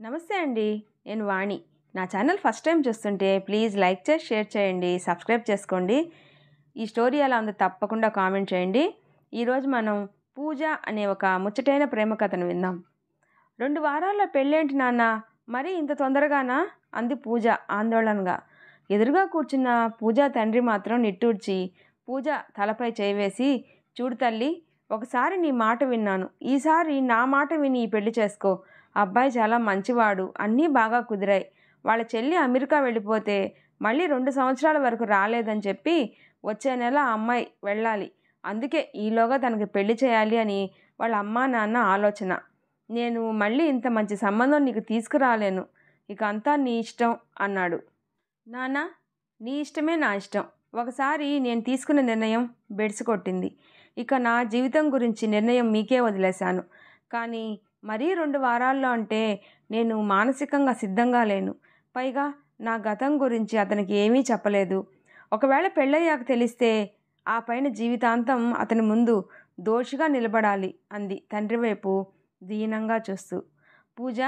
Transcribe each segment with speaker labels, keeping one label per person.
Speaker 1: నమస్తే అండి. నేను వాణి. నా ఛానల్ ఫస్ట్ టైం చూస్తుంటే ప్లీజ్ లైక్ చేసి షేర్ చేయండి, సబ్స్క్రైబ్ చేసుకోండి. ఈ స్టోరీ ఎలా ఉందో తప్పకుండా కామెంట్ చేయండి. ఈరోజు మనం పూజ అనే ఒక ముచ్చటైన ప్రేమ కథను విందాం. 2 వారాల్లో పెళ్ళేంటి నాన్న, మరీ ఇంత తొందరగానా అంది పూజ ఆందోళనగా. ఎదురుగా కూర్చున్న పూజ తండ్రి మాత్రం నిట్టూర్చి పూజ తలపై చేయి వేసి, చూడు తల్లి, ఒకసారి నీ మాట విన్నాను, ఈసారి నా మాట విని ఈ పెళ్లి చేసుకో. అబ్బాయి చాలా మంచివాడు, అన్నీ బాగా కుదిరాయి. వాళ్ళ చెల్లి అమెరికా వెళ్ళిపోతే మళ్ళీ 2 సంవత్సరాల వరకు రాలేదని చెప్పి వచ్చే నెల ఆ అమ్మాయి వెళ్ళాలి. అందుకే ఈలోగా తనకి పెళ్లి చేయాలి అని వాళ్ళ అమ్మా నాన్న ఆలోచన. నేను మళ్ళీ ఇంత మంచి సంబంధం నీకు తీసుకురాలేను, ఇక అంతా నీ ఇష్టం అన్నాడు. నాన్న, నీ ఇష్టమే నా ఇష్టం. ఒకసారి నేను తీసుకున్న నిర్ణయం బెడిసికొట్టింది. ఇక నా జీవితం గురించి నిర్ణయం మీకే వదిలేశాను. కానీ మరీ 2 వారాల్లో అంటే నేను మానసికంగా సిద్ధంగా లేను. పైగా నా గతం గురించి అతనికి ఏమీ చెప్పలేదు. ఒకవేళ పెళ్ళయ్యాక తెలిస్తే ఆ పైన జీవితాంతం అతని ముందు దోషిగా నిలబడాలి అంది తండ్రి వైపు దీనంగా చూస్తూ. పూజ,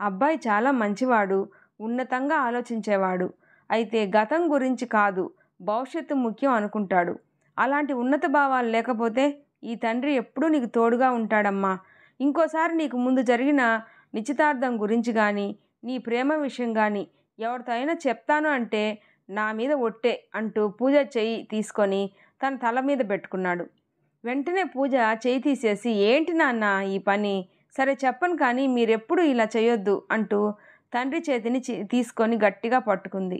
Speaker 1: అబ్బాయి చాలా మంచివాడు, ఉన్నతంగా ఆలోచించేవాడు. అయితే గతం గురించి కాదు, భవిష్యత్తు ముఖ్యం అనుకుంటాడు. అలాంటి ఉన్నత భావాలు లేకపోతే ఈ తండ్రి ఎప్పుడూ నీకు తోడుగా ఉంటాడమ్మా. ఇంకోసారి నీకు ముందు జరిగిన నిశ్చితార్థం గురించి కానీ, నీ ప్రేమ విషయం కానీ ఎవరితో అయినా చెప్తాను అంటే నా మీద ఒట్టే అంటూ పూజ చెయ్యి తీసుకొని తన తల మీద పెట్టుకున్నాడు. వెంటనే పూజ చెయ్యి తీసేసి, ఏంటి నాన్న ఈ పని, సరే చెప్పను కానీ మీరెప్పుడు ఇలా చేయొద్దు అంటూ తండ్రి చేతిని తీసుకొని గట్టిగా పట్టుకుంది.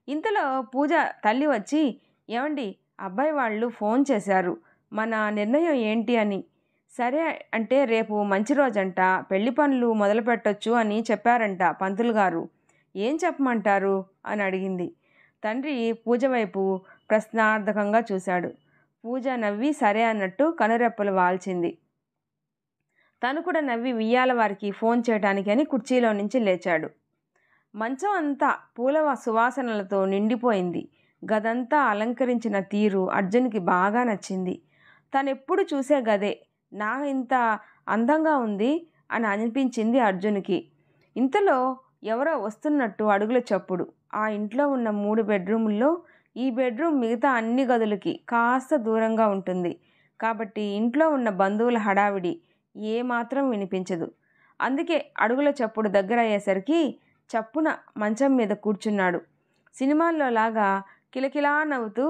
Speaker 1: ఇంతలో పూజ తల్లి వచ్చి, ఏమండి, అబ్బాయి వాళ్ళు ఫోన్ చేశారు, మన నిర్ణయం ఏంటి అని. సరే అంటే రేపు మంచి రోజంట, పెళ్లి పనులు మొదలు పెట్టొచ్చు అని చెప్పారంట పంతులు గారు. ఏం చెప్పమంటారు అని అడిగింది. తండ్రి పూజ వైపు ప్రశ్నార్థకంగా చూశాడు. పూజ నవ్వి సరే అన్నట్టు కనురెప్పలు వాల్చింది. తను కూడా నవ్వి వియ్యాల వారికి ఫోన్ చేయడానికి అని కుర్చీలో నుంచి లేచాడు. మంచం అంతా పూల సువాసనలతో నిండిపోయింది. గదంతా అలంకరించిన తీరు అర్జున్కి బాగా నచ్చింది. తనెప్పుడు చూసే గదే నా ఇంత అందంగా ఉంది అని అనిపించింది అర్జున్కి. ఇంతలో ఎవరో వస్తున్నట్టు అడుగుల చప్పుడు. ఆ ఇంట్లో ఉన్న 3 బెడ్రూముల్లో ఈ బెడ్రూమ్ మిగతా అన్ని గదులకి కాస్త దూరంగా ఉంటుంది కాబట్టి ఇంట్లో ఉన్న బంధువుల హడావిడి ఏమాత్రం వినిపించదు. అందుకే అడుగుల చప్పుడు దగ్గర అయ్యేసరికి చప్పున మంచం మీద కూర్చున్నాడు. సినిమాల్లో లాగా కిలకిలా నవ్వుతూ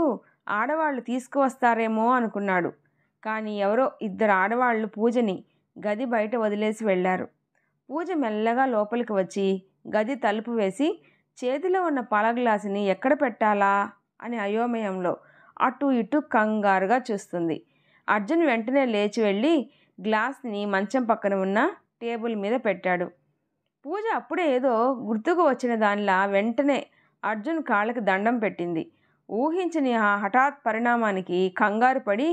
Speaker 1: ఆడవాళ్ళు తీసుకువస్తారేమో అనుకున్నాడు. కానీ ఎవరో 2 ఆడవాళ్లు పూజని గది బయట వదిలేసి వెళ్ళారు. పూజ మెల్లగా లోపలికి వచ్చి గది తలుపు వేసి చేతిలో ఉన్న పాల గ్లాసుని ఎక్కడ పెట్టాలా అని అయోమయంలో అటు ఇటు కంగారుగా చూస్తుంది. అర్జున్ వెంటనే లేచి వెళ్ళి గ్లాస్ని మంచం పక్కన ఉన్న టేబుల్ మీద పెట్టాడు. పూజ అప్పుడే ఏదో గుర్తుకు వచ్చిన దానిలా వెంటనే అర్జున్ కాళ్ళకి దండం పెట్టింది. ఊహించని ఆ హఠాత్ పరిణామానికి కంగారు పడి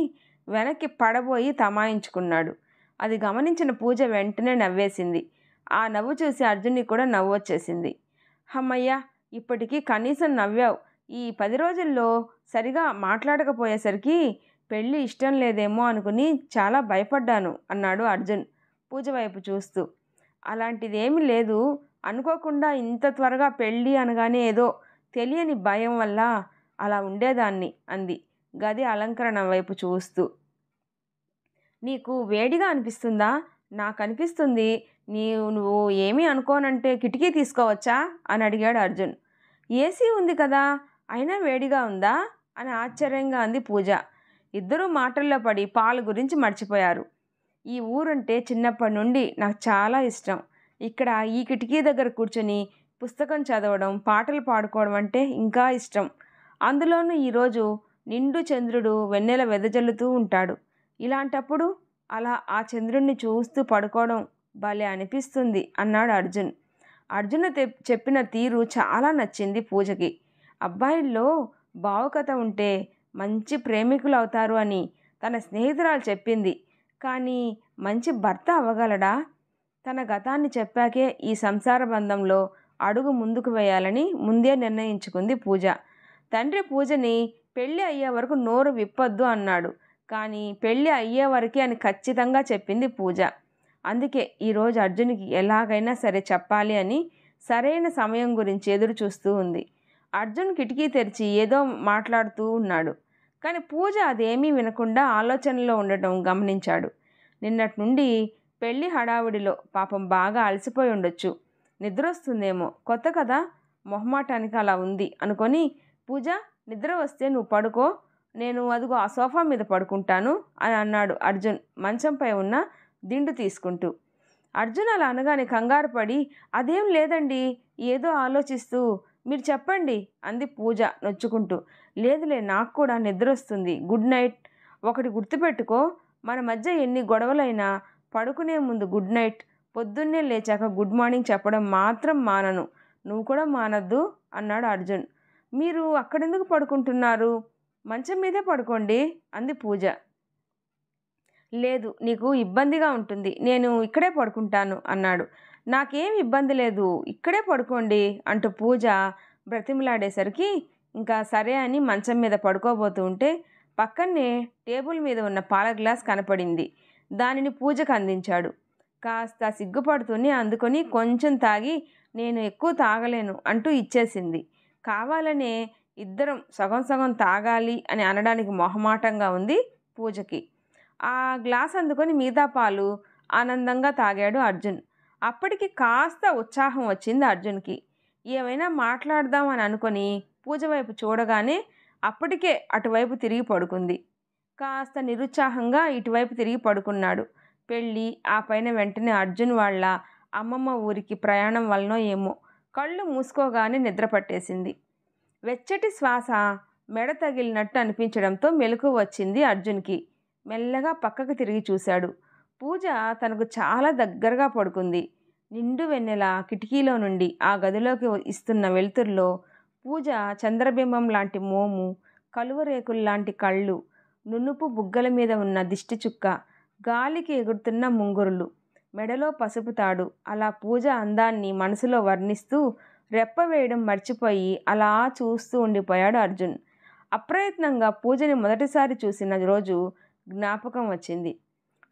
Speaker 1: వెనక్కి పడబోయి తమాయించుకున్నాడు. అది గమనించిన పూజ వెంటనే నవ్వేసింది. ఆ నవ్వు చూసి అర్జున్కి కూడా నవ్వు వచ్చేసింది. అమ్మయ్య, ఇప్పటికీ కనీసం నవ్వావు. ఈ 10 రోజుల్లో సరిగా మాట్లాడకపోయేసరికి పెళ్ళి ఇష్టం లేదేమో అనుకుని చాలా భయపడ్డాను అన్నాడు అర్జున్ పూజ వైపు చూస్తూ. అలాంటిదేమీ లేదు, అనుకోకుండా ఇంత త్వరగా పెళ్ళి అనగానే ఏదో తెలియని భయం వల్ల అలా ఉండేదాన్ని అంది గది అలంకరణ వైపు చూస్తూ. నీకు వేడిగా అనిపిస్తుందా? నాకు అనిపిస్తుంది. నువ్వు ఏమీ అనుకోనంటే కిటికీ తీసుకోవచ్చా అని అడిగాడు అర్జున్. ఏసీ ఉంది కదా, అయినా వేడిగా ఉందా అని ఆశ్చర్యంగా అంది పూజ. ఇద్దరూ మాటల్లో పడి పాలు గురించి మర్చిపోయారు. ఈ ఊరంటే చిన్నప్పటి నుండి నాకు చాలా ఇష్టం. ఇక్కడ ఈ కిటికీ దగ్గర కూర్చొని పుస్తకం చదవడం, పాటలు పాడుకోవడం అంటే ఇంకా ఇష్టం. అందులోనూ ఈరోజు నిండు చంద్రుడు వెన్నెల వెదజల్లుతూ ఉంటాడు. ఇలాంటప్పుడు అలా ఆ చంద్రుణ్ణి చూస్తూ పడుకోవడం భలే అనిపిస్తుంది అన్నాడు అర్జున్. అర్జున్ చెప్పిన తీరు చాలా నచ్చింది పూజకి. అబ్బాయిల్లో భావుకత ఉంటే మంచి ప్రేమికులు అవుతారు అని తన స్నేహితురాలు చెప్పింది. కానీ మంచి భర్త అవ్వగలడా? తన గతాన్ని చెప్పాకే ఈ సంసార బంధంలో అడుగు ముందుకు వేయాలని ముందే నిర్ణయించుకుంది పూజ. తండ్రి పూజని పెళ్ళి అయ్యే వరకు నోరు విప్పొద్దు అన్నాడు. కానీ పెళ్ళి అయ్యే వరకే అని ఖచ్చితంగా చెప్పింది పూజ. అందుకే ఈరోజు అర్జున్కి ఎలాగైనా సరే చెప్పాలి అని సరైన సమయం గురించి ఎదురు చూస్తూ ఉంది. అర్జున్ కిటికీ తెరిచి ఏదో మాట్లాడుతూ ఉన్నాడు. కానీ పూజ అదేమీ వినకుండా ఆలోచనలో ఉండటం గమనించాడు. నిన్నటి నుండి పెళ్లి హడావుడిలో పాపం బాగా అలసిపోయి ఉండొచ్చు. నిద్రొస్తుందేమో, కొత్త కదా, మొహమాటానికి అలా ఉంది అనుకొని, పూజ నిద్ర వస్తే నువ్వు పడుకో, నేను అదిగో ఆ సోఫా మీద పడుకుంటాను అని అన్నాడు అర్జున్ మంచంపై ఉన్న దిండు తీసుకుంటూ. అర్జున్ అలా అనగానే కంగారు పడి, అదేం లేదండి, ఏదో ఆలోచిస్తూ, మీరు చెప్పండి అంది పూజ నొచ్చుకుంటూ. లేదులే, నాకు కూడా నిద్ర వస్తుంది, గుడ్ నైట్. ఒకటి గుర్తుపెట్టుకో, మన మధ్య ఎన్ని గొడవలైనా పడుకునే ముందు గుడ్ నైట్, పొద్దున్నే లేచాక గుడ్ మార్నింగ్ చెప్పడం మాత్రం మానను, నువ్వు కూడా మానద్దు అన్నాడు అర్జున్. మీరు అక్కడెందుకు పడుకుంటున్నారు, మంచం మీదే పడుకోండి అంది పూజ. లేదు, నీకు ఇబ్బందిగా ఉంటుంది, నేను ఇక్కడే పడుకుంటాను అన్నాడు. నాకేం ఇబ్బంది లేదు, ఇక్కడే పడుకోండి అంటూ పూజ బ్రతిమలాడేసరికి ఇంకా సరే అని మంచం మీద పడుకోబోతూ ఉంటే పక్కనే టేబుల్ మీద ఉన్న పాల గ్లాస్ కనపడింది. దానిని పూజకు అందించాడు. కాస్త సిగ్గుపడుతూనే అందుకొని కొంచెం తాగి, నేను ఎక్కువ తాగలేను అంటూ ఇచ్చేసింది. కావాలనే ఇద్దరం సగం సగం తాగాలి అని అనడానికి మొహమాటంగా ఉంది పూజకి. ఆ గ్లాస్ అందుకొని మిగతా పాలు ఆనందంగా తాగాడు అర్జున్. అప్పటికి కాస్త ఉత్సాహం వచ్చింది అర్జున్కి. ఏమైనా మాట్లాడదాం అని అనుకొని పూజ వైపు చూడగానే అప్పటికే అటువైపు తిరిగి పడుకుంది. కాస్త నిరుత్సాహంగా ఇటువైపు తిరిగి పడుకున్నాడు. పెళ్ళి, ఆ పైన వెంటనే అర్జున్ వాళ్ళ అమ్మమ్మ ఊరికి ప్రయాణం వలనో ఏమో కళ్ళు మూసుకోగానే నిద్ర పట్టేసింది. వెచ్చటి శ్వాస మెడ తగిలినట్టు అనిపించడంతో మెలకువ వచ్చింది అర్జున్కి. మెల్లగా పక్కకు తిరిగి చూశాడు. పూజ తనకు చాలా దగ్గరగా పడుకుంది. నిండు వెన్నెల కిటికీలో నుండి ఆ గదిలోకి ఇస్తున్న వెలుతురులో పూజ చంద్రబింబం లాంటి మోము, కలువరేకుల్లాంటి కళ్ళు, నునుపు బుగ్గల మీద ఉన్న దిష్టి చుక్క, గాలికి ఎగురుతున్న ముంగురులు, మెడలో పసుపు తాడు, అలా పూజ అందాన్ని మనసులో వర్ణిస్తూ రెప్ప వేయడం మర్చిపోయి అలా చూస్తూ ఉండిపోయాడు అర్జున్. అప్రయత్నంగా పూజని మొదటిసారి చూసిన రోజు జ్ఞాపకం వచ్చింది.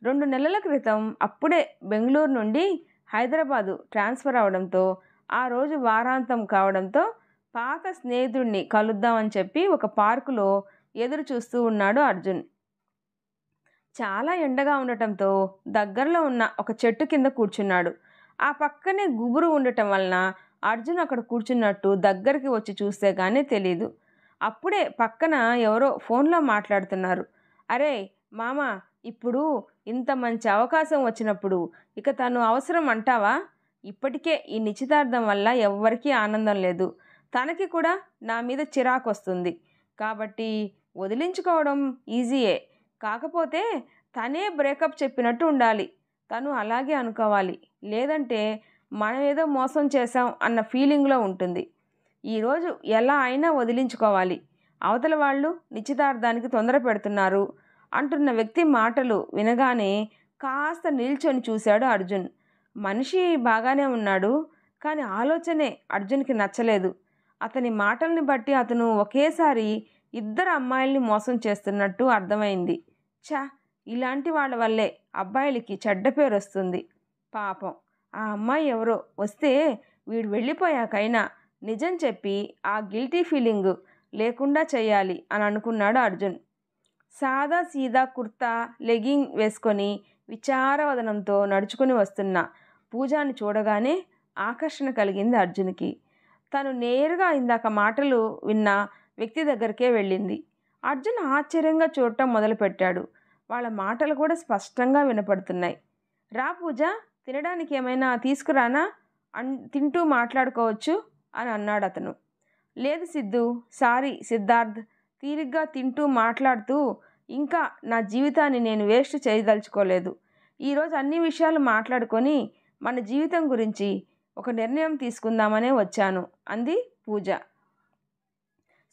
Speaker 1: 2 నెలల క్రితం అప్పుడే బెంగళూరు నుండి హైదరాబాదు ట్రాన్స్ఫర్ అవడంతో ఆ రోజు వారాంతం కావడంతో పాత స్నేహితుడిని కలుద్దామని చెప్పి ఒక పార్కులో ఎదురు చూస్తూ ఉన్నాడు అర్జున్. చాలా ఎండగా ఉండటంతో దగ్గరలో ఉన్న ఒక చెట్టు కింద కూర్చున్నాడు. ఆ పక్కనే గుబురు ఉండటం వలన అర్జున్ అక్కడ కూర్చున్నట్టు దగ్గరికి వచ్చి చూస్తే కానీ తెలీదు. అప్పుడే పక్కన ఎవరో ఫోన్లో మాట్లాడుతున్నారు. అరే మామ, ఇప్పుడు ఇంత మంచి అవకాశం వచ్చినప్పుడు ఇక తను అవసరం అంటావా? ఇప్పటికే ఈ నిశ్చితార్థం వల్ల ఎవ్వరికీ ఆనందం లేదు, తనకి కూడా నా మీద చిరాకు వస్తుంది. కాబట్టి వదిలించుకోవడం ఈజీయే, కాకపోతే తనే బ్రేకప్ చెప్పినట్టు ఉండాలి. తను అలాగే అనుకోవాలి, లేదంటే మనం ఏదో మోసం చేశాం అన్న ఫీలింగ్లో ఉంటుంది. ఈరోజు ఎలా అయినా వదిలించుకోవాలి. అవతల వాళ్ళు నిశ్చితార్థానికి తొందర పెడుతున్నారు అంటున్న వ్యక్తి మాటలు వినగానే కాస్త నిల్చొని చూశాడు అర్జున్. మనిషి బాగానే ఉన్నాడు, కానీ ఆలోచనే అర్జున్కి నచ్చలేదు. అతని మాటల్ని బట్టి అతను ఒకేసారి 2 అమ్మాయిల్ని మోసం చేస్తున్నట్టు అర్థమైంది. ఛా, ఇలాంటి వాళ్ళ వల్లే అబ్బాయిలకి చెడ్డ పేరు వస్తుంది. పాపం ఆ అమ్మాయి ఎవరో వస్తే వీడు వెళ్ళిపోయాకైనా నిజం చెప్పి ఆ గిల్టీ ఫీలింగ్ లేకుండా చేయాలి అని అనుకున్నాడు అర్జున్. సాదా సీదా కుర్తా, లెగ్గింగ్ వేసుకొని విచారవదనంతో నడుచుకుని వస్తున్న పూజాని చూడగానే ఆకర్షణ కలిగింది అర్జున్కి. తను నేరుగా ఇందాక మాటలు విన్న వ్యక్తి దగ్గరికే వెళ్ళింది. అర్జున్ ఆశ్చర్యంగా చూడటం మొదలుపెట్టాడు. వాళ్ళ మాటలు కూడా స్పష్టంగా వినపడుతున్నాయి. రా పూజ, తినడానికి ఏమైనా తీసుకురానా, తింటూ మాట్లాడుకోవచ్చు అని అన్నాడు అతను. లేదు సిద్ధు, సారీ సిద్ధార్థ్, తీరిగ్గా తింటూ మాట్లాడుతూ ఇంకా నా జీవితాన్ని నేను వేస్ట్ చేయదలుచుకోలేదు. ఈరోజు అన్ని విషయాలు మాట్లాడుకొని మన జీవితం గురించి ఒక నిర్ణయం తీసుకుందామనే వచ్చాను అంది పూజ.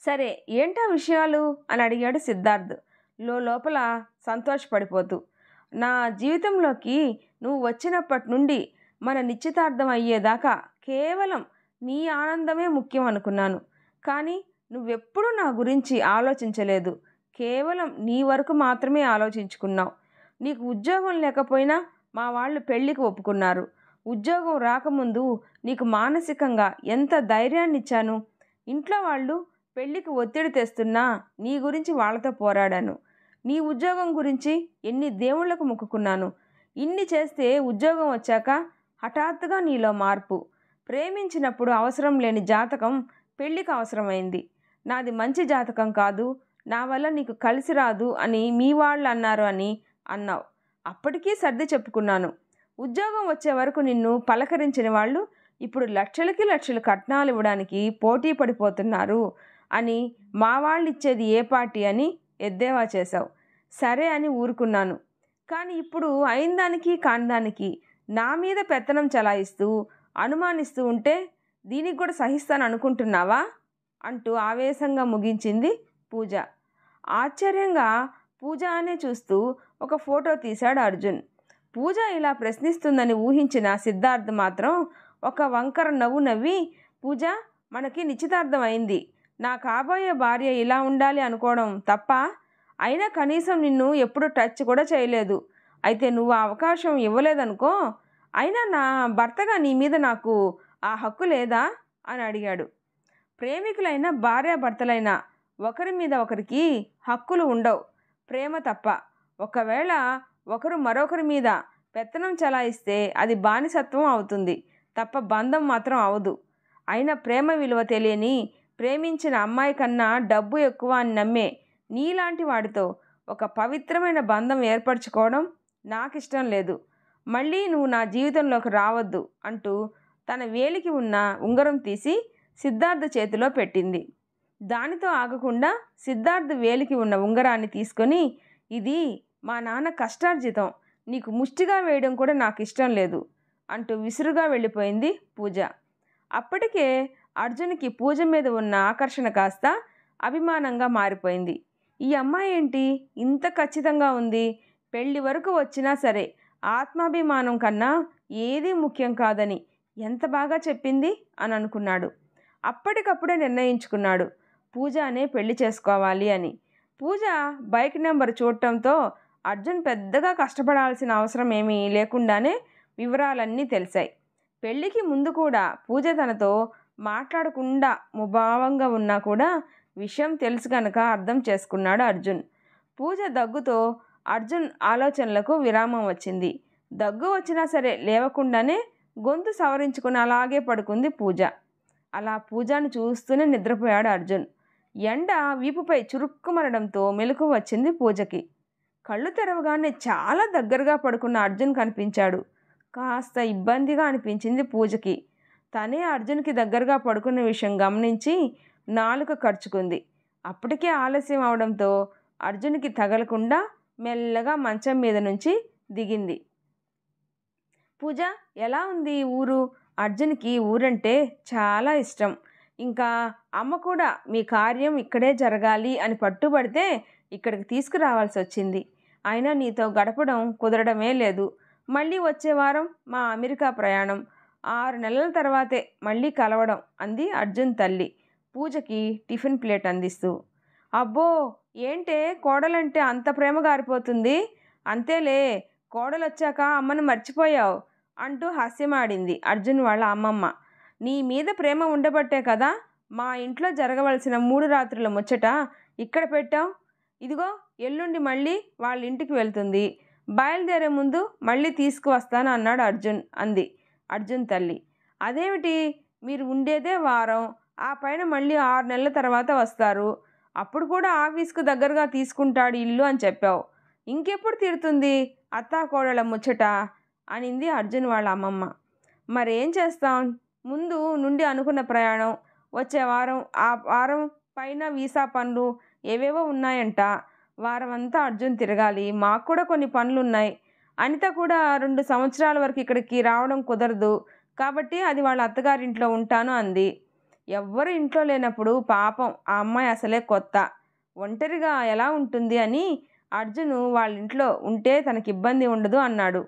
Speaker 1: సరే, ఏంటా విషయాలు అని అడిగాడు సిద్ధార్థ్ లోపల సంతోషపడిపోతూ. నా జీవితంలోకి నువ్వు వచ్చినప్పటి నుండి మన నిశ్చితార్థం అయ్యేదాకా కేవలం నీ ఆనందమే ముఖ్యం అనుకున్నాను. కానీ నువ్వెప్పుడూ నా గురించి ఆలోచించలేదు, కేవలం నీ వరకు మాత్రమే ఆలోచించుకున్నావు. నీకు ఉద్యోగం లేకపోయినా మా వాళ్ళు పెళ్ళికి ఒప్పుకున్నారు. ఉద్యోగం రాకముందు నీకు మానసికంగా ఎంత ధైర్యాన్ని ఇచ్చాను. ఇంట్లో వాళ్ళు పెళ్ళికి ఒత్తిడి తెస్తున్నా నీ గురించి వాళ్ళతో పోరాడాను. నీ ఉద్యోగం గురించి ఎన్ని దేవుళ్లకు మొక్కుకున్నాను. ఇన్ని చేస్తే ఉద్యోగం వచ్చాక హఠాత్తుగా నీలో మార్పు. ప్రేమించినప్పుడు అవసరం లేని జాతకం పెళ్ళికి అవసరమైంది. నాది మంచి జాతకం కాదు, నా వల్ల నీకు కలిసి రాదు అని మీ వాళ్ళు అన్నారు అని అన్నావు. అప్పటికీ సర్ది చెప్పుకున్నాను. ఉద్యోగం వచ్చే వరకు నిన్ను పలకరించిన వాళ్ళు ఇప్పుడు లక్షలకి లక్షలు కట్నాలు ఇవ్వడానికి పోటీ పడిపోతున్నారు అని మా వాళ్ళు ఇచ్చేది ఏ పార్టీ అని ఎద్దేవా చేశావు. సరే అని ఊరుకున్నాను. కానీ ఇప్పుడు అయిందానికి కానిదానికి నా మీద పెత్తనం చలాయిస్తూ అనుమానిస్తూ ఉంటే దీనికి కూడా సహిస్తాను అనుకుంటున్నావా అంటూ ఆవేశంగా ముగించింది పూజ. ఆశ్చర్యంగా పూజ అనే చూస్తూ ఒక ఫోటో తీశాడు అర్జున్. పూజ ఇలా ప్రశ్నిస్తుందని ఊహించిన సిద్ధార్థ్ మాత్రం ఒక వంకర నవ్వు నవ్వి, పూజ, మనకి నిశ్చితార్థం అయింది. నా కాబోయే భార్య ఇలా ఉండాలి అనుకోవడం తప్ప? అయినా కనీసం నిన్ను ఎప్పుడు టచ్ కూడా చేయలేదు. అయితే నువ్వు ఆ అవకాశం ఇవ్వలేదనుకో. అయినా నా భర్తగా నీ మీద నాకు ఆ హక్కు లేదా అని అడిగాడు. ప్రేమికులైన భార్యాభర్తలైన ఒకరి మీద ఒకరికి హక్కులు ఉండవు, ప్రేమ తప్ప. ఒకవేళ ఒకరు మరొకరి మీద పెత్తనం చలాయిస్తే అది బానిసత్వం అవుతుంది తప్ప బంధం మాత్రం అవదు. అయినా ప్రేమ విలువ తెలియని, ప్రేమించిన అమ్మాయి కన్నా డబ్బు ఎక్కువ అని నమ్మే నీలాంటి వాడితో ఒక పవిత్రమైన బంధం ఏర్పరచుకోవడం నాకు ఇష్టం లేదు. మళ్ళీ నువ్వు నా జీవితంలోకి రావద్దు అంటూ తన వేలికి ఉన్న ఉంగరం తీసి సిద్ధార్థ్ చేతిలో పెట్టింది. దానితో ఆగకుండా సిద్ధార్థ్ వేలికి ఉన్న ఉంగరాన్ని తీసుకొని, ఇది మా నాన్న కష్టార్జితం, నీకు ముష్టిగా వేయడం కూడా నాకు ఇష్టం లేదు అంటూ విసురుగా వెళ్ళిపోయింది పూజ. అప్పటికే అర్జున్కి పూజ మీద ఉన్న ఆకర్షణ కాస్త అభిమానంగా మారిపోయింది. ఈ అమ్మాయి ఏంటి ఇంత ఖచ్చితంగా ఉంది, పెళ్ళి వరకు వచ్చినా సరే ఆత్మాభిమానం కన్నా ఏదీ ముఖ్యం కాదని ఎంత బాగా చెప్పింది అని అనుకున్నాడు. అప్పటికప్పుడే నిర్ణయించుకున్నాడు పూజనే పెళ్లి చేసుకోవాలి అని. పూజ బైక్ నెంబర్ చూడటంతో అర్జున్ పెద్దగా కష్టపడాల్సిన అవసరం ఏమీ లేకుండానే వివరాలన్నీ తెలిసాయి. పెళ్ళికి ముందు కూడా పూజ తనతో మాట్లాడకుండా ముభావంగా ఉన్నా కూడా విషయం తెలుసు కనుక అర్థం చేసుకున్నాడు అర్జున్. పూజ దగ్గుతో అర్జున్ ఆలోచనలకు విరామం వచ్చింది. దగ్గు వచ్చినా సరే లేవకుండానే గొంతు సవరించుకుని అలాగే పడుకుంది పూజ. అలా పూజను చూస్తూనే నిద్రపోయాడు అర్జున్. ఎండ వీపుపై చురుక్కుమనడంతో మెలకువ వచ్చింది పూజకి. కళ్ళు తెరవగానే చాలా దగ్గరగా పడుకున్న అర్జున్ కనిపించాడు. కాస్త ఇబ్బందిగా అనిపించింది పూజకి. తనే అర్జున్కి దగ్గరగా పడుకున్న విషయం గమనించి నాలుక ఖర్చుకుంది. అప్పటికే ఆలస్యం అవడంతో అర్జున్కి తగలకుండా మెల్లగా మంచం మీద నుంచి దిగింది. పూజ, ఎలా ఉంది ఊరు? అర్జున్కి ఊరంటే చాలా ఇష్టం. ఇంకా అమ్మ కూడా మీ కార్యం ఇక్కడే జరగాలి అని పట్టుబడితే ఇక్కడికి తీసుకురావాల్సి వచ్చింది. అయినా నీతో గడపడం కుదరడమే లేదు. మళ్ళీ వచ్చే వారం మా అమెరికా ప్రయాణం. 6 నెలల తర్వాతే మళ్ళీ కలవడం అంది అర్జున్ తల్లి పూజకి టిఫిన్ ప్లేట్ అందిస్తూ. అబ్బో, ఏంటే కోడలంటే అంత ప్రేమ గారిపోతుంది? అంతేలే, కోడలొచ్చాక అమ్మను మర్చిపోయావు అంటూ హాస్యమాడింది అర్జున్ వాళ్ళ అమ్మమ్మ. నీ మీద ప్రేమ ఉండబట్టే కదా మా ఇంట్లో జరగవలసిన 3 రాత్రుల ముచ్చట ఇక్కడ పెట్టావు. ఇదిగో ఎల్లుండి మళ్ళీ వాళ్ళ ఇంటికి వెళ్తుంది. బయలుదేరే ముందు మళ్ళీ తీసుకువస్తాను అన్నాడు అర్జున్ అంది అర్జున్ తల్లి. అదేమిటి, మీరు ఉండేదే వారం, ఆ పైన మళ్ళీ 6 నెలల తర్వాత వస్తారు. అప్పుడు కూడా ఆఫీస్కు దగ్గరగా తీసుకుంటాడు ఇల్లు అని చెప్పావు. ఇంకెప్పుడు తీరుతుంది అత్తాకోడళ్ళ ముచ్చట అనింది అర్జున్ వాళ్ళ అమ్మమ్మ. మరేం చేస్తాం, ముందు నుండి అనుకున్న ప్రయాణం, వచ్చే వారం, ఆ వారం పైన వీసా పనులు ఏవేవో ఉన్నాయంట. వారం అంతా అర్జున్ తిరగాలి. మాకు కూడా కొన్ని పనులున్నాయి. అనిత కూడా 2 సంవత్సరాల వరకు ఇక్కడికి రావడం కుదరదు కాబట్టి అది వాళ్ళ అత్తగారింట్లో ఉంటాను అంది. ఎవ్వరు ఇంట్లో లేనప్పుడు పాపం ఆ అమ్మాయి అసలే కొత్త, ఒంటరిగా ఎలా ఉంటుంది అని అర్జున్ వాళ్ళ ఇంట్లో ఉంటే తనకి ఇబ్బంది ఉండదు అన్నాడు.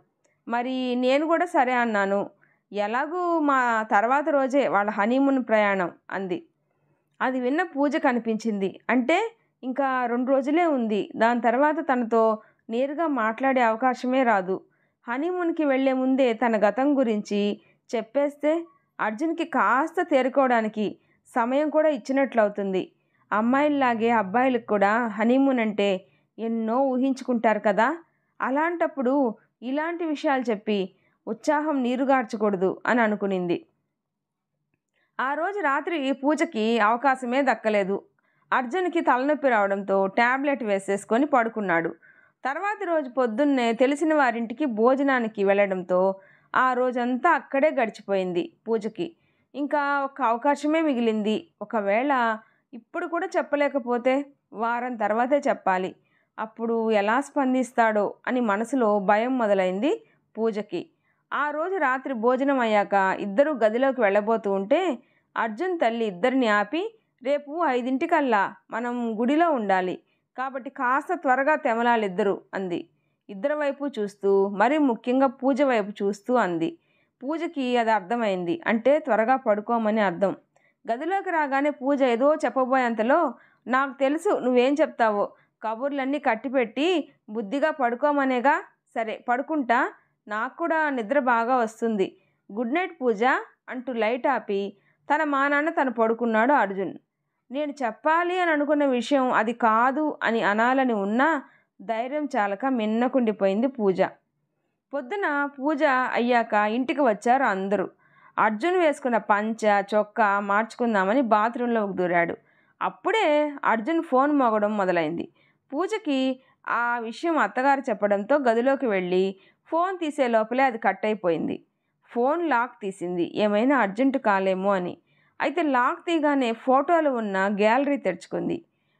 Speaker 1: మరి నేను కూడా సరే అన్నాను. ఎలాగూ మా తర్వాత రోజే వాళ్ళ హనీమూన్ ప్రయాణం అంది. అది విన్న పూజ కనిపించింది. అంటే ఇంకా 2 రోజులే ఉంది. దాని తర్వాత తనతో నేరుగా మాట్లాడే అవకాశమే రాదు. హనీమూన్కి వెళ్లే ముందే తన గతం గురించి చెప్పేస్తే అర్జున్కి కాస్త తేరుకోవడానికి సమయం కూడా ఇచ్చినట్లవుతుంది. అమ్మాయిల్లాగే అబ్బాయిలకు కూడా హనీమూన్ అంటే ఎన్నో ఊహించుకుంటారు కదా. అలాంటప్పుడు ఇలాంటి విషయాలు చెప్పి ఉత్సాహం నీరుగార్చకూడదు అని అనుకునింది. ఆ రోజు రాత్రి పూజకి అవకాశమే దక్కలేదు. అర్జున్కి తలనొప్పి రావడంతో ట్యాబ్లెట్ వేసేసుకొని పడుకున్నాడు. తర్వాతి రోజు పొద్దున్నే తెలిసిన వారింటికి భోజనానికి వెళ్ళడంతో ఆ రోజంతా అక్కడే గడిచిపోయింది పూజకి. ఇంకా ఒక అవకాశమే మిగిలింది. ఒకవేళ ఇప్పుడు కూడా చెప్పలేకపోతే వారం తర్వాతే చెప్పాలి. అప్పుడు ఎలా స్పందిస్తాడో అని మనసులో భయం మొదలైంది పూజకి. ఆ రోజు రాత్రి భోజనం అయ్యాక ఇద్దరూ గదిలోకి వెళ్ళబోతూ ఉంటే అర్జున్ తల్లి ఇద్దరిని ఆపి, రేపు 5 మనం గుడిలో ఉండాలి కాబట్టి కాస్త త్వరగా తెమలాలిద్దరూ అంది. ఇద్దరి వైపు చూస్తూ, మరీ ముఖ్యంగా పూజ వైపు చూస్తూ అంది. పూజకి అది అర్థమైంది. అంటే త్వరగా పడుకోమని అర్థం. గదిలోకి రాగానే పూజ ఏదో చెప్పబోయేంతలో, నాకు తెలుసు నువ్వేం చెప్తావో, కబుర్లన్నీ కట్టిపెట్టి బుద్ధిగా పడుకోమనేగా. సరే పడుకుంటా, నాకు కూడా నిద్ర బాగా వస్తుంది. గుడ్ నైట్ పూజ అంటూ లైట్ ఆపి తన మానాన తను పడుకున్నాడు అర్జున్. నేను చెప్పాలి అని అనుకున్న విషయం అది కాదు అని అనాలని ఉన్నా ధైర్యం చాలక మిన్నకుండిపోయింది పూజ. పొద్దున పూజ అయ్యాక ఇంటికి వచ్చారు అందరూ. అర్జున్ వేసుకున్న పంచ చొక్కా మార్చుకుందామని బాత్రూంలోకి దూరాడు. అప్పుడే అర్జున్ ఫోన్ మోగడం మొదలైంది. పూజకి ఆ విషయం అత్తగారు చెప్పడంతో గదిలోకి వెళ్ళి ఫోన్ తీసే లోపలే అది కట్ అయిపోయింది. ఫోన్ లాక్ తీసింది, ఏమైనా అర్జెంటు కాలేమో అని. అయితే లాక్ తీయగానే ఫోటోలు ఉన్న గ్యాలరీ తెరుచుకుంది.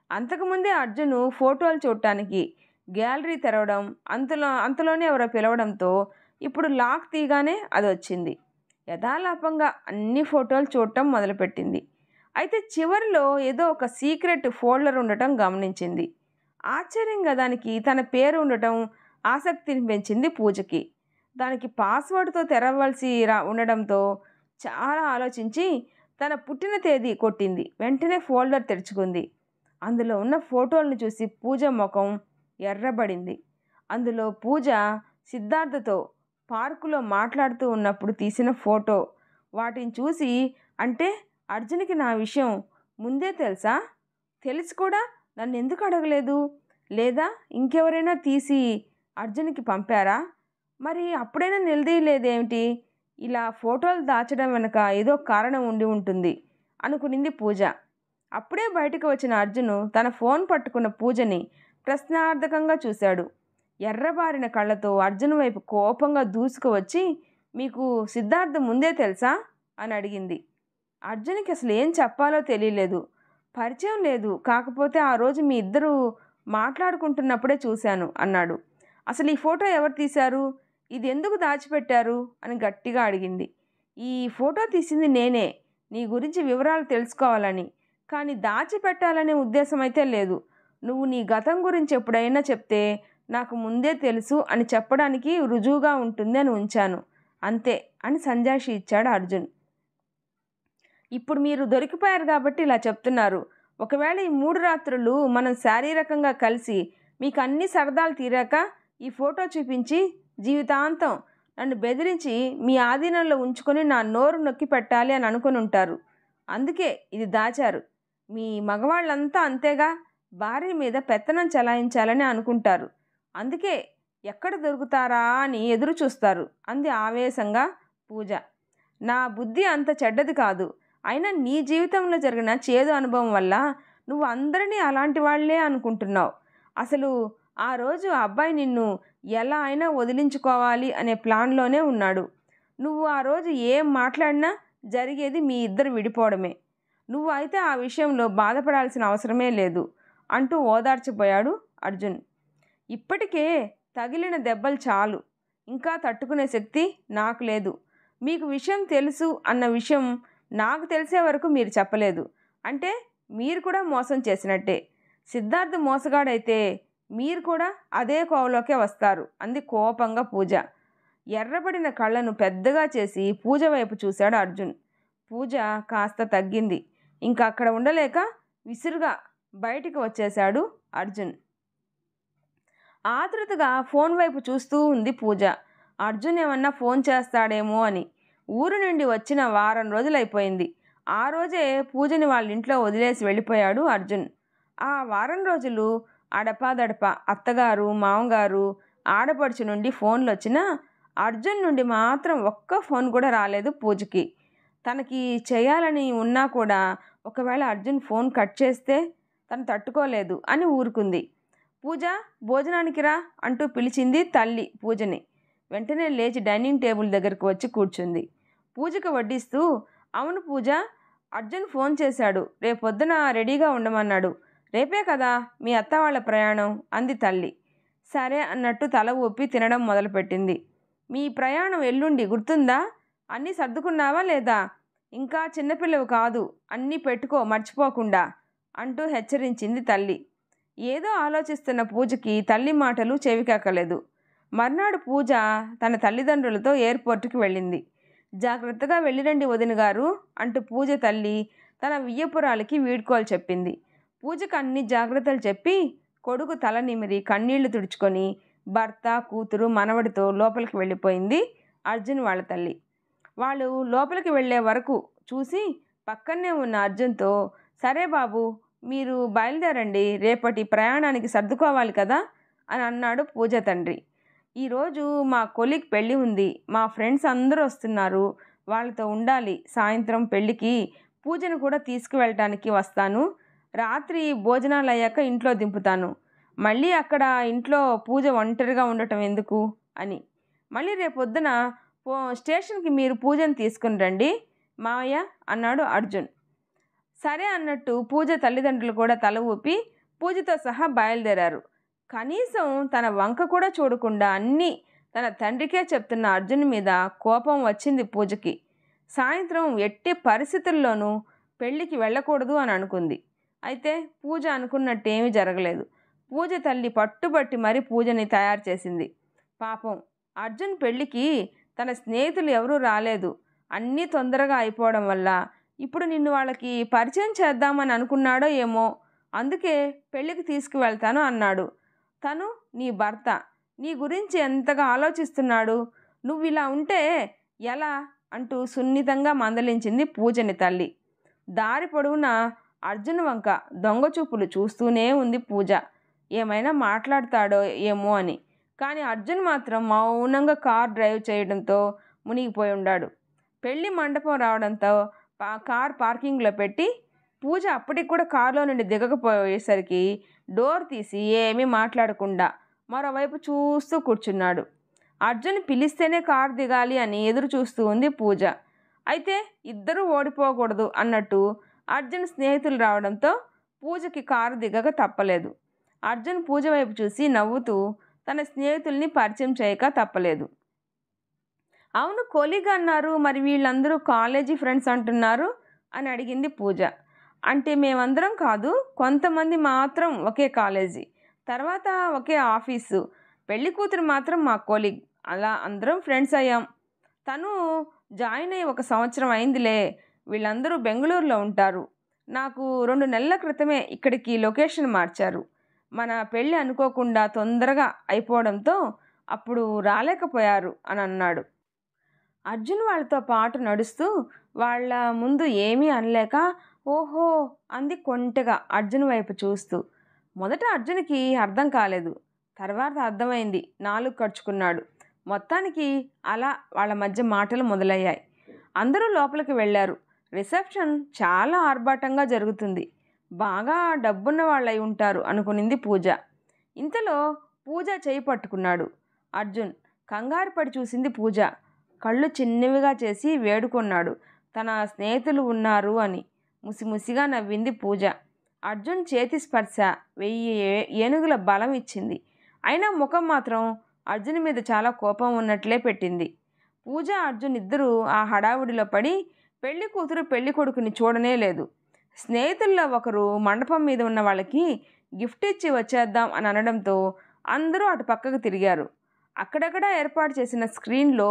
Speaker 1: అంతకుముందే అర్జున్ ఫోటోలు చూడటానికి గ్యాలరీ తెరవడం, అంతలోనే ఎవరో పిలవడంతో ఇప్పుడు లాక్ తీయగానే అది వచ్చింది. యథాలాపంగా అన్ని ఫోటోలు చూడటం మొదలుపెట్టింది. అయితే చివరిలో ఏదో ఒక సీక్రెట్ ఫోల్డర్ ఉండటం గమనించింది. ఆశ్చర్యంగా దానికి తన పేరు ఉండటం ఆసక్తిని పెంచింది పూజకి. దానికి పాస్వర్డ్తో తెరవలసి ఉండడంతో చాలా ఆలోచించి తన పుట్టిన తేదీ కొట్టింది. వెంటనే ఫోల్డర్ తెరుచుకుంది. అందులో ఉన్న ఫోటోలను చూసి పూజ ముఖం ఎర్రబడింది. అందులో పూజ సిద్ధార్థతో పార్కులో మాట్లాడుతూ ఉన్నప్పుడు తీసిన ఫోటో. వాటిని చూసి, అంటే అర్జున్కి నా విషయం ముందే తెలుసా? తెలిసి కూడా నన్ను ఎందుకు అడగలేదు? లేదా ఇంకెవరైనా తీసి అర్జున్కి పంపారా? మరి అప్పుడైనా నిలదీయలేదేమిటి? ఇలా ఫోటోలు దాచడం వెనక ఏదో కారణం ఉండి ఉంటుంది అనుకునింది పూజ. అప్పుడే బయటకు వచ్చిన అర్జున్ తన ఫోన్ పట్టుకున్న పూజని ప్రశ్నార్థకంగా చూశాడు. ఎర్రబారిన కళ్ళతో అర్జున్ వైపు కోపంగా దూసుకువచ్చి, మీకు సిద్ధార్థ ముందే తెలుసా అని అడిగింది. అర్జున్కి అసలు ఏం చెప్పాలో తెలియలేదు. పరిచయం లేదు, కాకపోతే ఆ రోజు మీ ఇద్దరు మాట్లాడుకుంటున్నప్పుడే చూశాను అన్నాడు. అసలు ఈ ఫోటో ఎవరు తీశారు? ఇది ఎందుకు దాచిపెట్టారు అని గట్టిగా అడిగింది. ఈ ఫోటో తీసింది నేనే, నీ గురించి వివరాలు తెలుసుకోవాలని. కానీ దాచిపెట్టాలనే ఉద్దేశం అయితే లేదు. నువ్వు నీ గతం గురించి ఎప్పుడైనా చెప్తే నాకు ముందే తెలుసు అని చెప్పడానికి రుజువుగా ఉంటుంది అని ఉంచాను, అంతే అని సంజాషి ఇచ్చాడు అర్జున్. ఇప్పుడు మీరు దొరికిపోయారు కాబట్టి ఇలా చెప్తున్నారు. ఒకవేళ ఈ 3 రాత్రులు మనం శారీరకంగా కలిసి మీకు అన్ని సరదాలు తీరాక ఈ ఫోటో చూపించి జీవితాంతం నన్ను బెదిరించి మీ ఆధీనంలో ఉంచుకొని నా నోరు నొక్కి పెట్టాలి అని అనుకుని ఉంటారు. అందుకే ఇది దాచారు. మీ మగవాళ్ళంతా అంతేగా, భార్య మీద పెత్తనం చలాయించాలని అనుకుంటారు. అందుకే ఎక్కడ దొరుకుతారా అని ఎదురు చూస్తారు అంది ఆవేశంగా పూజ. నా బుద్ధి అంత చెడ్డది కాదు. అయినా నీ జీవితంలో జరిగిన చేదు అనుభవం వల్ల నువ్వు అందరినీ అలాంటి వాళ్లే అనుకుంటున్నావు. అసలు ఆ రోజు ఆ అబ్బాయి నిన్ను ఎలా అయినా వదిలించుకోవాలి అనే ప్లాన్లోనే ఉన్నాడు. నువ్వు ఆ రోజు ఏం మాట్లాడినా జరిగేది మీ ఇద్దరు విడిపోవడమే. నువ్వు అయితే ఆ విషయంలో బాధపడాల్సిన అవసరమే లేదు అంటూ ఓదార్చిపోయాడు అర్జున్. ఇప్పటికే తగిలిన దెబ్బలు చాలు, ఇంకా తట్టుకునే శక్తి నాకు లేదు. మీకు విషయం తెలుసు అన్న విషయం నాకు తెలిసే వరకు మీరు చెప్పలేదు. అంటే మీరు కూడా మోసం చేసినట్టే. సిద్ధార్థ్ మోసగాడైతే మీరు కూడా అదే కోవలోకే వస్తారు అంది కోపంగా పూజ. ఎర్రబడిన కళ్ళను పెద్దగా చేసి పూజ వైపు చూశాడు అర్జున్. పూజ కాస్త తగ్గింది. ఇంకా అక్కడ ఉండలేక విసురుగా బయటికి వచ్చేశాడు అర్జున్. ఆతృతగా ఫోన్ వైపు చూస్తూ ఉంది పూజ. అర్జున్ ఏమన్నా ఫోన్ చేస్తాడేమో అని. ఊరు నుండి వచ్చిన వారం రోజులైపోయింది. ఆ రోజే పూజని వాళ్ళ ఇంట్లో వదిలేసి వెళ్ళిపోయాడు అర్జున్. ఆ వారం రోజులు అడపాదడప అత్తగారు, మామగారు, ఆడపడుచు నుండి ఫోన్లు వచ్చినా అర్జున్ నుండి మాత్రం ఒక్క ఫోన్ కూడా రాలేదు పూజకి. తనకి చేయాలని ఉన్నా కూడా ఒకవేళ అర్జున్ ఫోన్ కట్ చేస్తే తను తట్టుకోలేదు అని ఊరుకుంది. పూజ, భోజనానికి రా అంటూ పిలిచింది తల్లి పూజని. వెంటనే లేచి డైనింగ్ టేబుల్ దగ్గరకు వచ్చి కూర్చుంది. పూజకి వడ్డిస్తూ, అవును పూజ, అర్జున్ ఫోన్ చేశాడు, రేపొద్దున రెడీగా ఉండమన్నాడు. రేపే కదా మీ అత్త వాళ్ళ ప్రయాణం అంది తల్లి. సరే అన్నట్టు తల ఊపి తినడం మొదలుపెట్టింది. మీ ప్రయాణం ఎల్లుండి గుర్తుందా? అన్నీ సర్దుకున్నావా లేదా? ఇంకా చిన్నపిల్లవు కాదు, అన్నీ పెట్టుకో మర్చిపోకుండా అంటూ హెచ్చరించింది తల్లి. ఏదో ఆలోచిస్తున్న పూజకి తల్లి మాటలు చెవికెక్కలేదు. మర్నాడు పూజ తన తల్లిదండ్రులతో ఎయిర్పోర్టుకి వెళ్ళింది. జాగ్రత్తగా వెళ్ళిరండి వదిన గారు అంటూ పూజ తల్లి తన వియ్యపురాలకి వీడ్కోలు చెప్పింది. పూజకు అన్ని జాగ్రత్తలు చెప్పి కొడుకు తల నిమిరి కన్నీళ్లు తుడుచుకొని భర్త, కూతురు, మనవడితో లోపలికి వెళ్ళిపోయింది అర్జున్ వాళ్ళ తల్లి. వాళ్ళు లోపలికి వెళ్ళే వరకు చూసి పక్కనే ఉన్న అర్జున్తో, సరే బాబు మీరు బయలుదేరండి, రేపటి ప్రయాణానికి సర్దుకోవాలి కదా అని అన్నాడు పూజ తండ్రి. ఈరోజు మా కొలీగ్ పెళ్ళి ఉంది, మా ఫ్రెండ్స్ అందరూ వస్తున్నారు, వాళ్ళతో ఉండాలి. సాయంత్రం పెళ్ళికి పూజను కూడా తీసుకువెళ్ళటానికి వస్తాను. రాత్రి భోజనాలు అయ్యాక ఇంట్లో దింపుతాను. మళ్ళీ అక్కడ ఇంట్లో పూజ ఒంటరిగా ఉండటం ఎందుకు అని. మళ్ళీ రేపొద్దున స్టేషన్కి మీరు పూజను తీసుకుని రండి మావయ్య అన్నాడు అర్జున్. సరే అన్నట్టు పూజ తల్లిదండ్రులు కూడా తల ఊపి పూజతో సహా బయలుదేరారు. కనీసం తన వంక కూడా చూడకుండా అన్నీ తన తండ్రికే చెప్తున్న అర్జున్ మీద కోపం వచ్చింది పూజకి. సాయంత్రం ఎట్టి పరిస్థితుల్లోనూ పెళ్ళికి వెళ్ళకూడదు అని అనుకుంది. అయితే పూజ అనుకున్నట్టేమీ జరగలేదు. పూజ తల్లి పట్టుబట్టి మరీ పూజని తయారు చేసింది. పాపం అర్జున్ పెళ్ళికి తన స్నేహితులు ఎవరూ రాలేదు. అన్నీ తొందరగా అయిపోవడం వల్ల ఇప్పుడు నిన్ను వాళ్ళకి పరిచయం చేద్దామని అనుకున్నాడో ఏమో, అందుకే పెళ్ళికి తీసుకువెళ్తాను అన్నాడు. తను నీ భర్త, నీ గురించి ఎంతగా ఆలోచిస్తున్నాడు, నువ్వు ఇలా ఉంటే ఎలా అంటూ సున్నితంగా మందలించింది పూజని తల్లి. దారి పొడవునా అర్జున్ వంక దొంగచూపులు చూస్తూనే ఉంది పూజ, ఏమైనా మాట్లాడతాడో ఏమో అని. కానీ అర్జున్ మాత్రం మౌనంగా కార్ డ్రైవ్ చేయడంతో మునిగిపోయి ఉన్నాడు. పెళ్లి మండపం రావడంతో కార్ పార్కింగ్లో పెట్టి పూజ అప్పటికి కూడా కారులో నుండి దిగకపోయేసరికి డోర్ తీసి ఏమీ మాట్లాడకుండా మరోవైపు చూస్తూ కూర్చున్నాడు. అర్జున్ పిలిస్తేనే కారు దిగాలి అని ఎదురు చూస్తూ ఉంది పూజ. అయితే ఇద్దరూ ఓడిపోకూడదు అన్నట్టు అర్జున్ స్నేహితులు రావడంతో పూజకి కారు దిగక తప్పలేదు. అర్జున్ పూజ వైపు చూసి నవ్వుతూ తన స్నేహితుల్ని పరిచయం చేయక తప్పలేదు. అవును కొలీగ్ అన్నారు, మరి వీళ్ళందరూ కాలేజీ ఫ్రెండ్స్ అంటున్నారు అని అడిగింది పూజ. అంటే మేమందరం కాదు, కొంతమంది మాత్రం ఒకే కాలేజీ, తర్వాత ఒకే ఆఫీసు, పెళ్లి కూతురు మాత్రం మా కొలీగ్, అలా అందరం ఫ్రెండ్స్ అయ్యాం. తను జాయిన్ అయ్యి 1 సంవత్సరం అయిందిలే. వీళ్ళందరూ బెంగళూరులో ఉంటారు. నాకు 2 నెలల క్రితమే ఇక్కడికి లొకేషన్ మార్చారు. మన పెళ్ళి అనుకోకుండా తొందరగా అయిపోవడంతో అప్పుడు రాలేకపోయారు అని అన్నాడు. అర్జున్ వాళ్ళతో పాటు నడుస్తూ వాళ్ళ ముందు ఏమీ అనలేక ఓహో అంది కొంటెగా అర్జున్ వైపు చూస్తూ. మొదట అర్జున్కి అర్థం కాలేదు, తర్వాత అర్థమైంది, నాలుగు ఖర్చుకున్నాడు. మొత్తానికి అలా వాళ్ళ మధ్య మాటలు మొదలయ్యాయి. అందరూ లోపలికి వెళ్ళారు. రిసెప్షన్ చాలా ఆర్భాటంగా జరుగుతుంది. బాగా డబ్బున్న వాళ్ళై ఉంటారు అనుకునింది పూజ. ఇంతలో పూజ చేయి పట్టుకున్నాడు అర్జున్. కంగారు పడి చూసింది పూజ. కళ్ళు చిన్నవిగా చేసి వేడుకొన్నాడు తన స్నేహితులు ఉన్నారు అని. ముసిముసిగా నవ్వింది పూజ. అర్జున్ చేతి స్పర్శ 1000 ఏనుగుల బలం ఇచ్చింది. అయినా ముఖం మాత్రం అర్జున్ మీద చాలా కోపం ఉన్నట్లే పెట్టింది. పూజ, అర్జున్ ఇద్దరూ ఆ హడావుడిలో పడి పెళ్లి కూతురు పెళ్లి కొడుకుని చూడనే లేదు. స్నేహితుల్లో ఒకరు మండపం మీద ఉన్న వాళ్ళకి గిఫ్ట్ ఇచ్చి వచ్చేద్దాం అని అనడంతో అందరూ అటు పక్కకు తిరిగారు. అక్కడక్కడ ఏర్పాటు చేసిన స్క్రీన్లో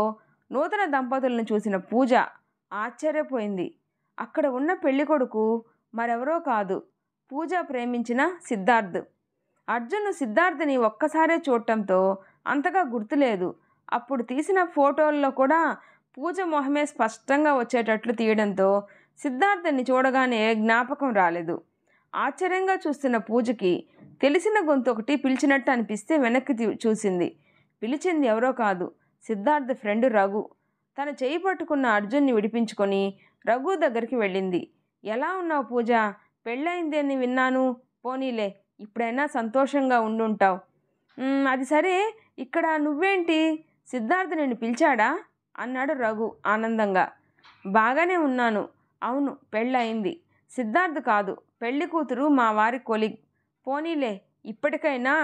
Speaker 1: నూతన దంపతులను చూసిన పూజ ఆశ్చర్యపోయింది. అక్కడ ఉన్న పెళ్లి కొడుకు మరెవరో కాదు, పూజ ప్రేమించిన సిద్ధార్థ్. అర్జున్ సిద్ధార్థ్ని ఒక్కసారే చూడటంతో అంతగా గుర్తులేదు. అప్పుడు తీసిన ఫోటోల్లో కూడా పూజ మొహమే స్పష్టంగా వచ్చేటట్లు తీయడంతో సిద్ధార్థని చూడగానే జ్ఞాపకం రాలేదు. ఆశ్చర్యంగా చూస్తున్న పూజకి తెలిసిన గొంతు ఒకటి పిలిచినట్టు అనిపిస్తే వెనక్కి చూసింది. పిలిచింది ఎవరో కాదు, సిద్ధార్థ ఫ్రెండ్ రఘు. తన చేయి పట్టుకున్న అర్జున్ని విడిపించుకొని రఘు దగ్గరికి వెళ్ళింది. ఎలా ఉన్నావు పూజ? పెళ్ళయింది అని విన్నాను. పోనీలే, ఇప్పుడైనా సంతోషంగా ఉండుంటావు. అది సరే, ఇక్కడ నువ్వేంటి? సిద్ధార్థ నిన్ను పిలిచాడా అన్నాడు రఘు ఆనందంగా. బాగానే ఉన్నాను. అవును, పెళ్ళయింది. సిద్ధార్థ్ కాదు, పెళ్లి కూతురు మా వారి కొలిగ్. పోనీలే, ఇప్పటికైనా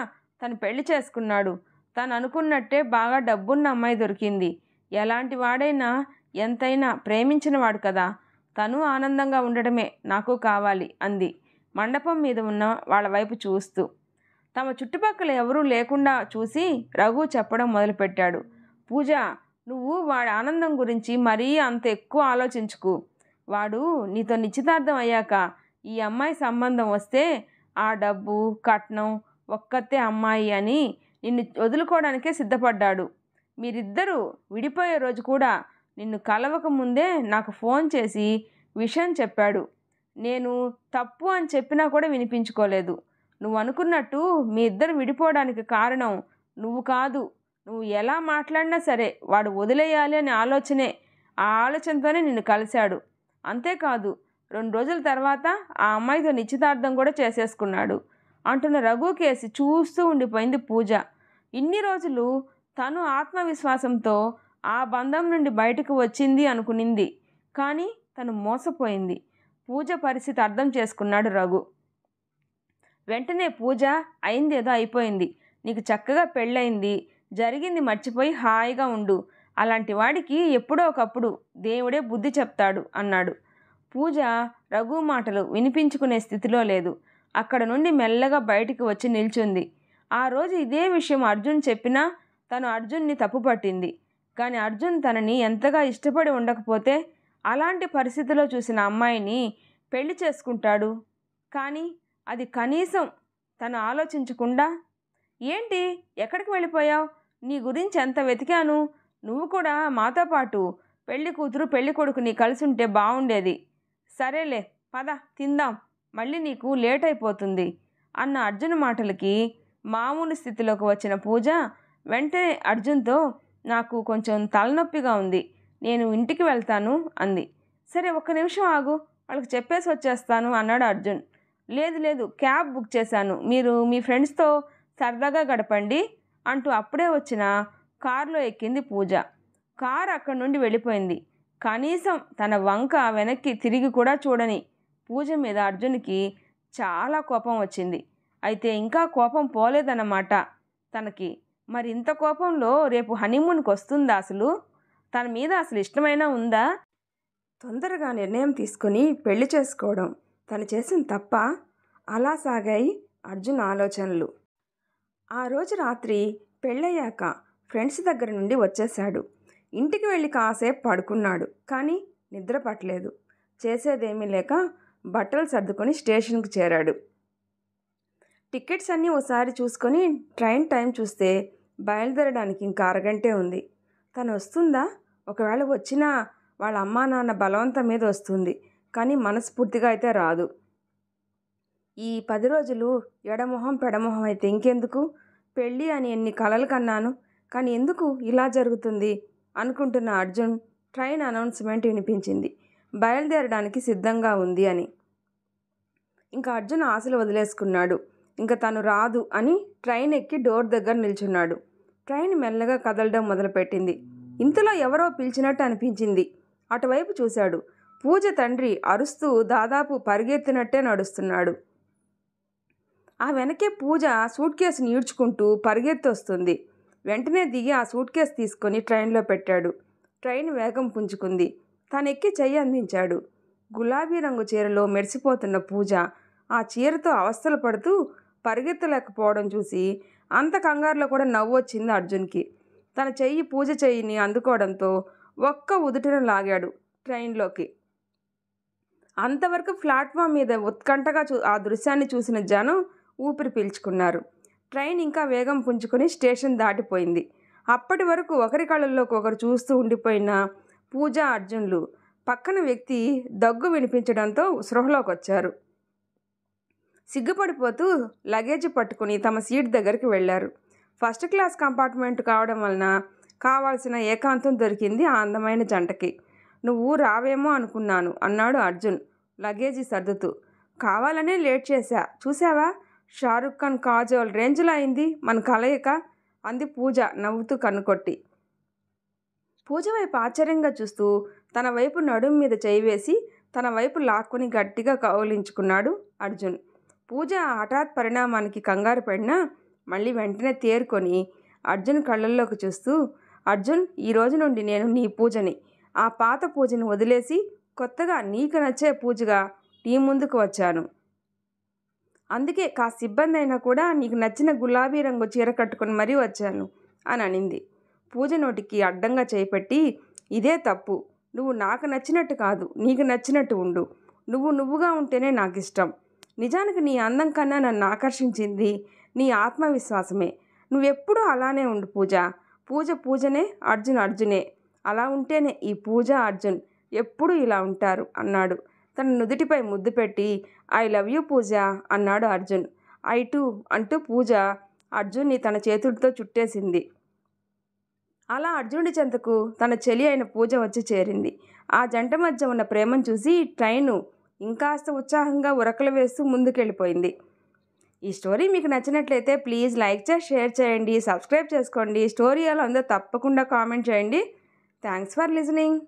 Speaker 1: తను పెళ్లి చేసుకున్నాడు. తను అనుకున్నట్టే బాగా డబ్బున్న అమ్మాయి దొరికింది. ఎలాంటి వాడైనా ఎంతైనా ప్రేమించినవాడు కదా. తను ఆనందంగా ఉండడమే నాకు కావాలి అంది మండపం మీద ఉన్న వాళ్ళ వైపు చూస్తూ. తమ చుట్టుపక్కల ఎవరూ లేకుండా చూసి రఘు చెప్పడం మొదలుపెట్టాడు. పూజ, నువ్వు వాడి ఆనందం గురించి మరీ అంత ఎక్కువ ఆలోచించుకు. వాడు నీతో నిశ్చితార్థం అయ్యాక ఈ అమ్మాయి సంబంధం వస్తే ఆ డబ్బు కట్నం ఒక్కతే అమ్మాయి అని నిన్ను వదులుకోవడానికే సిద్ధపడ్డాడు. మీరిద్దరూ విడిపోయే రోజు కూడా నిన్ను కలవక ముందే నాకు ఫోన్ చేసి విషయం చెప్పాడు. నేను తప్పు అని చెప్పినా కూడా వినిపించుకోలేదు. నువ్వు అనుకున్నట్టు మీ ఇద్దరు విడిపోవడానికి కారణం నువ్వు కాదు. నువ్వు ఎలా మాట్లాడినా సరే వాడు వదిలేయాలి అనే ఆ ఆలోచనతోనే నిన్ను కలిశాడు. అంతేకాదు, 2 రోజుల తర్వాత ఆ అమ్మాయితో నిశ్చితార్థం కూడా చేసేసుకున్నాడు అంటున్న రఘు కేసి చూస్తూ ఉండిపోయింది పూజ. ఇన్ని రోజులు తను ఆత్మవిశ్వాసంతో ఆ బంధం నుండి బయటకు వచ్చింది అనుకునింది. కానీ తను మోసపోయింది. పూజ పరిస్థితి అర్థం చేసుకున్నాడు రఘు. వెంటనే పూజ, అయిందేదో అయిపోయింది. నీకు చక్కగా పెళ్ళయింది. జరిగింది మర్చిపోయి హాయిగా ఉండు. అలాంటి వాడికి ఎప్పుడో ఒకప్పుడు దేవుడే బుద్ధి చెప్తాడు అన్నాడు. పూజ రఘు మాటలు వినిపించుకునే స్థితిలో లేదు. అక్కడ నుండి మెల్లగా బయటికి వచ్చి నిల్చుంది. ఆ రోజు ఇదే విషయం అర్జున్ చెప్పినా తను అర్జున్ని తప్పుపట్టింది. కానీ అర్జున్ తనని ఎంతగా ఇష్టపడి ఉండకపోతే అలాంటి పరిస్థితిలో చూసిన అమ్మాయిని పెళ్లి చేసుకుంటాడు. కానీ అది కనీసం తను ఆలోచించకుండా, ఏంటి ఎక్కడికి వెళ్ళిపోయావు? నీ గురించి ఎంత వెతికాను. నువ్వు కూడా మాతో పాటు పెళ్లి కూతురు పెళ్లి కొడుకుని కలిసి ఉంటే బాగుండేది. సరేలే, పద తిందాం, మళ్ళీ నీకు లేట్ అయిపోతుంది అన్న అర్జున్ మాటలకి మామూలు స్థితిలోకి వచ్చిన పూజ వెంటనే అర్జున్తో, నాకు కొంచెం తలనొప్పిగా ఉంది, నేను ఇంటికి వెళ్తాను అంది. సరే, ఒక్క నిమిషం ఆగు, వాళ్ళకి చెప్పేసి వచ్చేస్తాను అన్నాడు అర్జున్. లేదు, క్యాబ్ బుక్ చేశాను, మీరు మీ ఫ్రెండ్స్తో సరదాగా గడపండి అంటూ అప్పుడే వచ్చిన కారులో ఎక్కింది పూజ. కారు అక్కడి నుండి వెళ్ళిపోయింది. కనీసం తన వంక వెనక్కి తిరిగి కూడా చూడని పూజ మీద అర్జున్కి చాలా కోపం వచ్చింది. అయితే ఇంకా కోపం పోలేదన్నమాట తనకి. మరి ఇంత కోపంలో రేపు హనీమూన్కి వస్తుందా? అసలు తన మీద అసలు ఇష్టమైనా ఉందా? తొందరగా నిర్ణయం తీసుకొని పెళ్లి చేసుకోవడం తను చేసిన తప్ప? అలా సాగాయి అర్జున్ ఆలోచనలు. ఆ రోజు రాత్రి పెళ్ళయ్యాక ఫ్రెండ్స్ దగ్గర నుండి వచ్చేశాడు. ఇంటికి వెళ్ళి కాసేపు పడుకున్నాడు. కానీ నిద్ర పట్టలేదు. చేసేదేమీ లేక బట్టలు సర్దుకొని స్టేషన్కి చేరాడు. టికెట్స్ అన్నీ ఒకసారి చూసుకొని ట్రైన్ టైం చూస్తే బయలుదేరడానికి ఇంకా అరగంటే ఉంది. తను వస్తుందా? ఒకవేళ వచ్చినా వాళ్ళ అమ్మా నాన్న బలవంతం మీద వస్తుంది, కానీ మనస్ఫూర్తిగా అయితే రాదు. ఈ 10 రోజులు ఎడమొహం పెడమొహం అయితే ఇంకెందుకు? పెళ్ళి అని ఎన్ని కలలు కన్నాను, కానీ ఎందుకు ఇలా జరుగుతుంది అనుకుంటున్న అర్జున్ ట్రైన్ అనౌన్స్మెంట్ వినిపించింది, బయలుదేరడానికి సిద్ధంగా ఉంది అని. ఇంకా అర్జున్ ఆశలు వదిలేసుకున్నాడు. ఇంకా తను రాదు అని ట్రైన్ ఎక్కి డోర్ దగ్గర నిల్చున్నాడు. ట్రైన్ మెల్లగా కదలడం మొదలుపెట్టింది. ఇంతలో ఎవరో పిలిచినట్టు అనిపించింది. అటువైపు చూశాడు. పూజ తండ్రి అరుస్తూ దాదాపు పరిగెత్తినట్టే నడుస్తున్నాడు. ఆ వెనకే పూజ సూట్ కేసుని ఈడ్చుకుంటూ పరిగెత్తి వస్తుంది. వెంటనే దిగి ఆ సూట్ కేసు తీసుకొని ట్రైన్లో పెట్టాడు. ట్రైన్ వేగం పుంజుకుంది. తనెక్కి చెయ్యి అందించాడు. గులాబీ రంగు చీరలో మెరిసిపోతున్న పూజ ఆ చీరతో అవస్థలు పడుతూ పరిగెత్తలేకపోవడం చూసి అంత కంగారులో కూడా నవ్వు వచ్చింది అర్జున్కి. తన చెయ్యి పూజ చెయ్యిని అందుకోవడంతో ఒక్క ఉదుటన లాగాడు ట్రైన్లోకి. అంతవరకు ప్లాట్ఫామ్ మీద ఉత్కంఠగా ఆ దృశ్యాన్ని చూసిన జనం ఊపిరి పీల్చుకున్నారు. ట్రైన్ ఇంకా వేగం పుంజుకొని స్టేషన్ దాటిపోయింది. అప్పటి వరకు ఒకరి కళ్ళల్లోకి ఒకరు చూస్తూ ఉండిపోయిన పూజ, అర్జున్లు పక్కన వ్యక్తి దగ్గు వినిపించడంతో స్పృహలోకి వచ్చారు. సిగ్గుపడిపోతూ లగేజ్ పట్టుకుని తమ సీట్ దగ్గరికి వెళ్ళారు. ఫస్ట్ క్లాస్ కంపార్ట్మెంట్ కావడం వలన కావాల్సిన ఏకాంతం దొరికింది ఆ అందమైన జంటకి. నువ్వు రావేమో అనుకున్నాను అన్నాడు అర్జున్ లగేజీ సర్దుతూ. కావాలనే లేట్ చేశా, చూసావా? షారుఖ్ ఖాన్ కాజోల్ రేంజ్లో అయింది మన కలయిక అంది పూజ నవ్వుతూ కన్నుకొట్టి. పూజ వైపు ఆశ్చర్యంగా చూస్తూ తన వైపు నడుం మీద చేయి వేసి తన వైపు లాక్కుని గట్టిగా కౌలించుకున్నాడు అర్జున్. పూజ హఠాత్ పరిణామానికి కంగారు పడినా మళ్ళీ వెంటనే తేరుకొని అర్జున్ కళ్ళల్లోకి చూస్తూ, అర్జున్, ఈ రోజు నుండి నేను నీ పూజని. ఆ పాత పూజని వదిలేసి కొత్తగా నీకు నచ్చే పూజగా నీ ముందుకు వచ్చాను. అందుకే కాస్త ఇబ్బంది అయినా కూడా నీకు నచ్చిన గులాబీ రంగు చీర కట్టుకుని మరీ వచ్చాను అని అనింది. పూజ నోటికి అడ్డంగా చేయిపెట్టి, ఇదే తప్పు. నువ్వు నాకు నచ్చినట్టు కాదు, నీకు నచ్చినట్టు ఉండు. నువ్వు నువ్వుగా ఉంటేనే నాకు ఇష్టం. నిజానికి నీ అందం కన్నా నన్ను ఆకర్షించింది నీ ఆత్మవిశ్వాసమే. నువ్వెప్పుడూ అలానే ఉండు పూజ. పూజ పూజనే, అర్జున్ అర్జునే. అలా ఉంటేనే ఈ పూజ, అర్జున్ ఎప్పుడూ ఇలా ఉంటారు అన్నాడు తన నుదుటిపై ముద్దు పెట్టి. ఐ లవ్ యూ పూజ అన్నాడు అర్జున్. ఐ టూ అంటూ పూజ అర్జున్ని తన చేతులతో చుట్టేసింది. అలా అర్జునుడి చెంతకు తన చెలి అయిన పూజ వచ్చి చేరింది. ఆ జంట మధ్య ఉన్న ప్రేమను చూసి ట్రైను ఇంకాస్త ఉత్సాహంగా ఉరకలు వేస్తూ ముందుకెళ్ళిపోయింది. ఈ స్టోరీ మీకు నచ్చినట్లయితే ప్లీజ్ లైక్ చేసి షేర్ చేయండి, సబ్స్క్రైబ్ చేసుకోండి. స్టోరీ ఎలా ఉందో తప్పకుండా కామెంట్ చేయండి. Thanks for listening.